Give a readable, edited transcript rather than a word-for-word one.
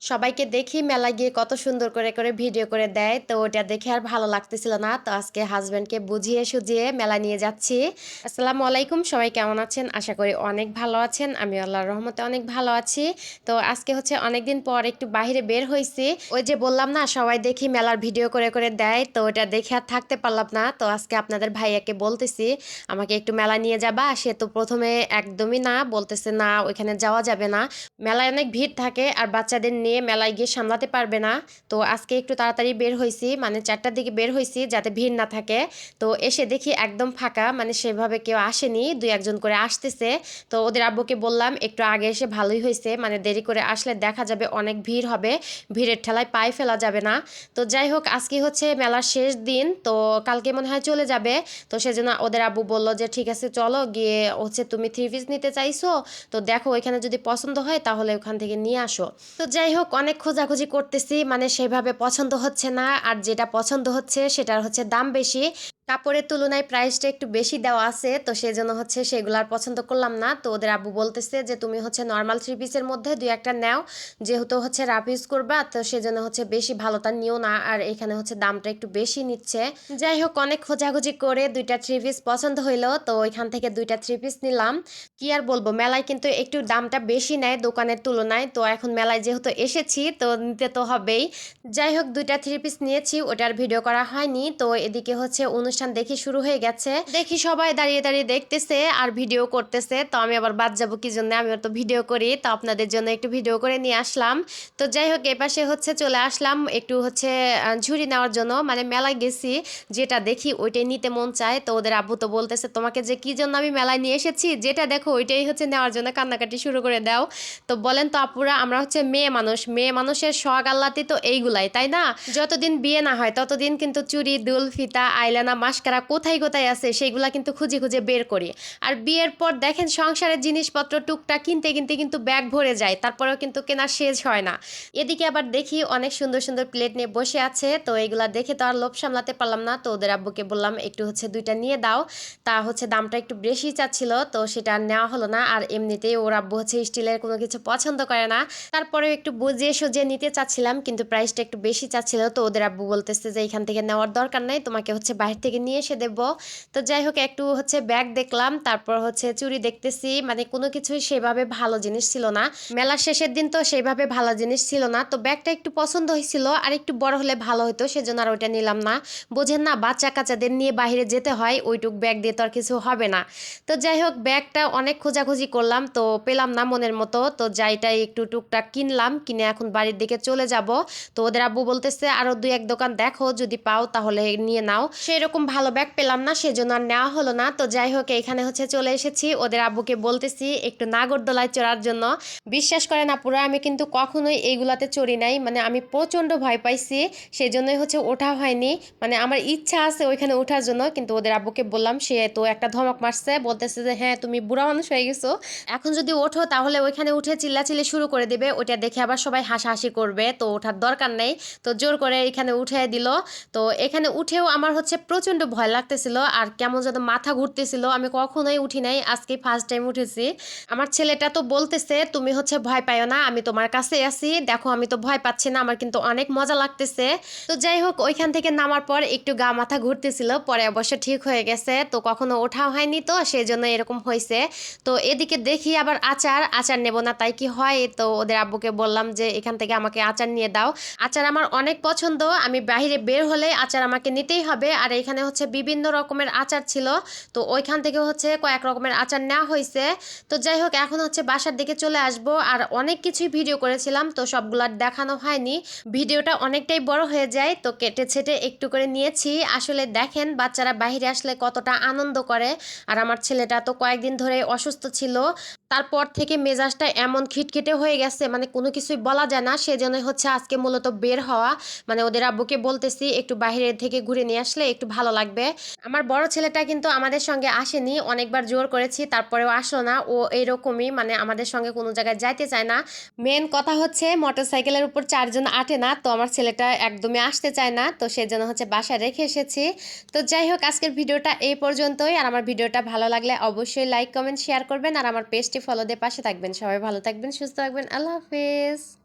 সবাইকে দেখি মেলায় গিয়ে কত সুন্দর করে ভিডিও করে দেয়, তো ওটা দেখে আর ভালো লাগতেছিল না। তো আজকে হাজবেন্ডকে বুঝিয়ে সুঝিয়ে মেলা নিয়ে যাচ্ছি। আসসালামু আলাইকুম, সবাই কেমন আছেন? আশা করি অনেক ভালো আছেন। আমি আল্লাহর রহমতে অনেক ভালো আছি। তো আজকে হচ্ছে অনেকদিন পর একটু বাইরে বের হয়েছি। ওই যে বললাম না, সবাই দেখি মেলার ভিডিও করে দেয়, তো ওটা দেখে আর থাকতে পারলাম না। তো আজকে আপনাদের ভাইয়াকে বলতেছি আমাকে একটু মেলা নিয়ে যাবা। সে তো প্রথমে একদমই না বলতেছে, না ওইখানে যাওয়া যাবে না, মেলায় অনেক ভিড় থাকে আর বাচ্চাদের নিয়ে মেলায় গিয়ে সামলাতে পারবে না। তো আজকে একটু তাড়াতাড়ি বের হয়েছি, মানে 4টার দিকে বের হয়েছি যাতে ভিড় না থাকে। তো এসে দেখি একদম ফাঁকা, মানে সেভাবে কেউ আসেনি, দুই একজন করে আসতেছে। তো ওদের আব্বুকে বললাম একটু আগে এসে ভালোই হয়েছে, মানে দেরি করে আসলে দেখা যাবে অনেক ভিড় হবে, ভিড়ের ঠেলায় পায়ে ফেলা যাবে না। তো যাই হোক, আজকে হচ্ছে মেলার শেষ দিন, তো কালকে মনে হয় চলে যাবে। তো সেজন্য ওদের আব্বু বলল যে ঠিক আছে চলো গিয়ে হচ্ছে, তুমি 3 পিস নিতে চাইছো, তো দেখো ওইখানে যদি পছন্দ হয় তাহলে ওখান থেকে নিয়ে আসো। তো যাই হোক, অনেক খোঁজাখুঁজি করতেছি, মানে সেভাবে পছন্দ হচ্ছে না, আর যেটা পছন্দ হচ্ছে সেটার হচ্ছে দাম বেশি, কাপড়ের তুলনায় প্রাইসটা একটু বেশি দেওয়া আছে। তো সেজন্য হচ্ছে সেগুলার পছন্দ করলাম না। তো ওদের আব্বু বলতেছে যে তুমি হচ্ছে নর্মাল 3 পিসের মধ্যে দুই একটা নাও, যেহেতু হচ্ছে রাফ ইউজ করবা, তো সেজন্য হচ্ছে বেশি ভালোটা নিও না, আর এখানে হচ্ছে দামটা একটু বেশি নিচ্ছে। যাই হোক, অনেক খোঁজাখুঁজি করে দুইটা 3 পিস পছন্দ হইলো, তো ওইখান থেকে দুইটা 3 পিস নিলাম। কি আর বলবো, মেলায় কিন্তু একটু দামটা বেশি নেয় দোকানের তুলনায়, তো এখন মেলায় যেহেতু এসেছি তো নিতে তো হবেই। যাই হোক, দুইটা 3 পিস নিয়েছি, ওটার ভিডিও করা হয়নি। তো এদিকে হচ্ছে অনুষ্ঠান দেখি শুরু হয়ে গেছে, দেখি সবাই দাঁড়িয়ে দাঁড়িয়ে দেখতেছে আর ভিডিও করতেছে। তো আমি আবার বাদ যাবো কি জন্য, আমিও তো ভিডিও করি, তো আপনাদের জন্য একটু ভিডিও করে নিয়ে আসলাম। তো যাই হোক, এপাশে হচ্ছে চলে আসলাম একটু হচ্ছে ঝুড়ি নেওয়ার জন্য, মানে মেলায় গেছি যেটা দেখি ওইটাই নিতে মন চায়। তো ওদের আব্বু তো বলতেছে তোমাকে যে কি জন্য আমি মেলায় নিয়ে এসেছি, যেটা দেখো ওইটাই হচ্ছে নেওয়ার জন্য কান্নাকাটি শুরু করে দাও। তো বলেন তো আপুরা, আমরা হচ্ছে মেয়ে মানুষ, মেয়ে মানুষের শখ আহ্লাদই তো এইগুলাই, তাই না? যতদিন বিয়ে না হয় ততদিন কিন্তু চুড়ি, দুল, ফিতা, আইলানা, মাস্কারা কোথায় কোথায় আছে সেগুলা কিন্তু খুঁজে খুঁজে বের করি। আর বিয়ের পর দেখেন সংসারের জিনিসপত্র টুকটাক কিনতে কিনতে কিন্তু ব্যাগ ভরে যায়, তারপরেও কিন্তু কেনার শেষ হয় না। এদিকে আবার দেখি অনেক সুন্দর সুন্দর প্লেট নিয়ে বসে আছে, তো এগুলা দেখে তো আর লোভ সামলাতে পারলাম না। তো ওদের আব্বুকে বললাম একটু হচ্ছে দুইটা নিয়ে দাও। তা হচ্ছে দামটা একটু বেশি চাচ্ছিল, তো সেটা আর নেওয়া হলো না। আর এমনিতেই ওর আব্বু হচ্ছে স্টিলের কোনো কিছু পছন্দ করে না, তারপরে একটু বুঝিয়ে সুঝিয়ে নিতে চাচ্ছিলাম, কিন্তু প্রাইসটা একটু বেশি চাচ্ছিল। তো ওদের আব্বু বলতেছে যে এখান থেকে নেওয়ার দরকার নাই, তোমাকে হচ্ছে বাইরে থেকে নিয়ে এসে দেবো। তো যাই হোক, একটু হচ্ছে ব্যাগ দেখলাম, তারপর হচ্ছে চুড়ি দেখতেছি, মানে কোনো কিছুই সেভাবে ভালো জিনিস ছিল না। মেলার শেষের দিন তো সেভাবে ভালো জিনিস ছিল না। তো ব্যাগটা একটু পছন্দ হয়েছিল, আর একটু বড় হলে ভালো হতো, সেজন্য আর ওইটা নিলাম না। বোঝেন না, বাচ্চা কাচ্চাদের নিয়ে বাইরে যেতে হয়, ওইটুক ব্যাগ দিয়ে তো আর কিছু হবে না। তো যাই হোক, ব্যাগটা অনেক খোঁজাখুঁজি করলাম, তো পেলাম না মনের মতো। তো যাইটাই একটু টুকটাক কিনলাম, কিনে এখন বাড়ির দিকে চলে যাব। তো ওদের আব্বু বলতেছে আরো দুই এক দোকান দেখো, যদি পাও তাহলে নিয়ে নাও। সেরকম ভালো ব্যাগ পেলাম না, সেজন্য আর নেওয়া হলো না। তো যাই হোক, এখানে হচ্ছে চলে এসেছি, ওদের আব্বুকে বলতেছি একটু নাগরদোলায় চড়ার জন্য। বিশ্বাস করেন আপুরা, আমি কিন্তু কখনোই এইগুলাতে চড়ি নাই, মানে আমি প্রচন্ড ভয় পাইছি, সেই জন্যই হচ্ছে ওঠা হয়নি। মানে আমার ইচ্ছা আছে ওইখানে ওঠার জন্য, কিন্তু ওদের আব্বুকে বললাম, সে তো একটা ধমক মারছে, বলতেছে যে হ্যাঁ তুমি বুড়া মানুষ হয়ে গেছো, এখন যদি ওঠো তাহলে ওইখানে উঠে চিল্লাচিল্লি শুরু করে দিবে, ওইটা দেখে আবার সবাই হাসাহাসি করবে, তো ওঠার দরকার নেই। তো জোর করে এখানে উঠে দিল। তো এখানে উঠেও আমার হচ্ছে প্রচন্ড ভয় লাগতেছিল, আর কেমন যেন মাথা ঘুরতেছিল, আমি কখনোই উঠি নাই, আজকে ফার্স্ট টাইম উঠেছি। আমার ছেলেটা তো বলতেছে তুমি হচ্ছে ভয় পাইও না, আমি তোমার কাছে আছি, দেখো আমি তো ভয় পাচ্ছি না, আমার কিন্তু অনেক মজা লাগতেছে। তো যাই হোক, ওইখান থেকে নামার পর একটু গা মাথা ঘুরতেছিল, পরে অবশ্য ঠিক হয়ে গেছে। তো কখনো ওঠা হয়নি, তো সেই জন্য এরকম হয়েছে। তো এদিকে দেখি আবার আচার আচার নেব না তাই কি হয়, তো ওদের আব্বুকে বললাম যে এখান থেকে আমাকে আচার নিয়ে দাও। আচার আমার অনেক পছন্দ, আমি বাইরে বের হলে আচার আমাকে নিতেই হবে। আর এখানে হচ্ছে বিভিন্ন রকমের আচার ছিল, তো ওইখান থেকে হচ্ছে কয়েক রকমের আচার নেওয়া হয়েছে। তো যাই হোক, এখন হচ্ছে বাসার দিকে চলে আসব। আর অনেক কিছুই ভিডিও করেছিলাম, তো সবগুলো দেখানো হয়নি, ভিডিওটা অনেকটাই বড় হয়ে যায়, তো কেটে ছেটে একটু করে নিয়েছি। আসলে দেখেন বাচ্চারা বাইরে আসলে কতটা আনন্দ করে, আর আমার ছেলেটা তো কয়েকদিন ধরে অসুস্থ ছিল, তারপর থেকে মেজাজটা এমন খিটখিটে হয়ে গেছে, মানে কোনো কিছুই বলা যায় না, সেজন্যই হচ্ছে আজকে মূলত বের হওয়া। মানে ওদের আব্বুকে বলতেছি একটু বাইরে থেকে ঘুরে নিয়ে আসলে একটু ভালো লাগবে। আমার বড় ছেলেটা কিন্তু আমাদের সঙ্গে আসেনি, অনেকবার জোর করেছি তারপরেও আসলো না, ও এইরকমই, মানে আমাদের সঙ্গে কোনো জায়গায় যাইতে চায় না। মেন কথা হচ্ছে মোটরসাইকেলের উপর 4 জন আটে না, তো আমার ছেলেটা একদমই আসতে চায় না, তো সেজন্য হচ্ছে বাসায় রেখে এসেছি। তো যাই হোক, আজকের ভিডিওটা এই পর্যন্তই। আর আমার ভিডিওটা ভালো লাগলে অবশ্যই লাইক কমেন্ট শেয়ার করবেন, আর আমার পেজটি ফলো দিয়ে পাশে থাকবেন। সবাই ভালো থাকবেন, সুস্থ থাকবেন, আল্লাহ হাফেজ।